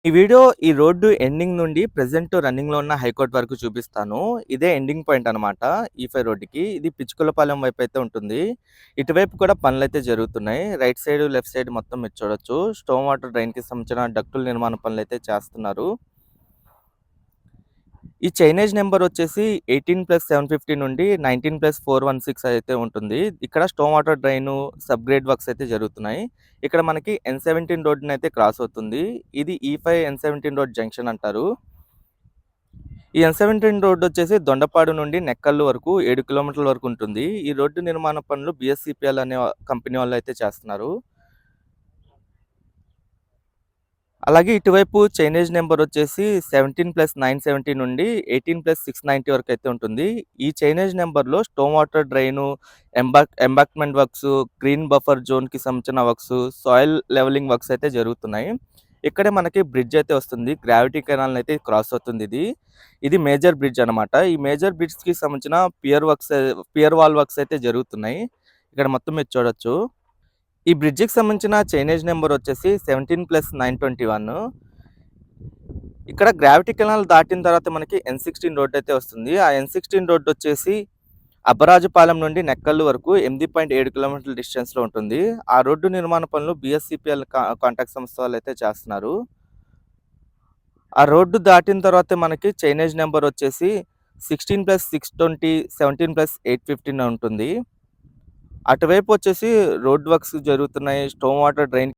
ఈ road ending నుండి present రన్నింగ్‌లో ఉన్న హైకోర్ట్ వరకు చూపిస్తాను. ఇదే ఎండింగ్ పాయింట్ అనమాట. ఈ5 రోడ్డుకి. ఇది పిచ్చుకలపాలెం వైపయితే ఉంటుంది. ఇటువైపు కూడా పనులైతే జరుగుతున్నాయి. రైట్ సైడ్, లెఫ్ట్ సైడ్ మొత్తం మీరు చూడొచ్చు. స్టోమ్ వాటర్ డ్రైన్‌కి సంబంధించిన డక్టుల నిర్మాణ పనులైతే చేస్తున్నారు. ఈ చైనేజ్ నంబర్ వచ్చేసి 18+750 నుండి 19+416 అయితే ఉంటుంది. ఇక్కడ స్టోమ్ వాటర్ డ్రైను, సబ్‌గ్రేడ్ వర్క్స్ అయితే జరుగుతున్నాయి. ఇక్కడ మనకి N17 రోడ్డునైతే క్రాస్ అవుతుంది. ఇది E5 N17 రోడ్ జంక్షన్ అంటారు. ఈ N17 రోడ్ వచ్చేసి దొండపాడు నుండి నెక్కల్లు వరకు 7 కిలోమీటర్ల వరకు ఉంటుంది. ఈ రోడ్డు నిర్మాణ పనులు BSCPL అనే కంపెనీ వాళ్ళు అయితే చేస్తున్నారు. అలాగే ఇటువైపు చైనేజ్ నెంబర్ వచ్చేసి 17+970 నుండి 18+690 వరకు అయితే ఉంటుంది. ఈ చైనేజ్ నెంబర్‌లో storm water drain, embankment works, green buffer జోన్‌కి సంబంధించిన వర్క్స్, సాయిల్ లెవెలింగ్ వర్క్స్ అయితే జరుగుతున్నాయి. ఇక్కడే మనకి బ్రిడ్జ్ అయితే వస్తుంది. గ్రావిటీ కెనాల్‌ని అయితే క్రాస్ అవుతుంది ఇది. ఇది మేజర్ బ్రిడ్జ్ అనమాట. ఈ మేజర్ బ్రిడ్జ్‌కి సంబంధించిన పియర్ వాల్ వర్క్స్ అయితే జరుగుతున్నాయి. ఇక్కడ మొత్తం మీరు చూడొచ్చు. ఈ బ్రిడ్జికి సంబంధించిన చైనేజ్ నెంబర్ వచ్చేసి 17+921. ఇక్కడ గ్రావిటీ కెనాల్ దాటిన తర్వాత మనకి N16 రోడ్ అయితే వస్తుంది. ఆ N16 రోడ్ వచ్చేసి అబ్బరాజుపాలెం నుండి నెక్కల్లు వరకు 8.7 కిలోమీటర్ల డిస్టెన్స్‌లో ఉంటుంది. ఆ రోడ్డు నిర్మాణ పనులు BSCPL కాంట్రాక్ట్ సంస్థ వాళ్ళైతే చేస్తున్నారు. ఆ రోడ్డు దాటిన తర్వాత మనకి చైనేజ్ నెంబర్ వచ్చేసి 16+620, 17+815 ఉంటుంది. అటువైపు వచ్చేసి రోడ్ వర్క్స్ జరుగుతున్నాయి. Storm water drain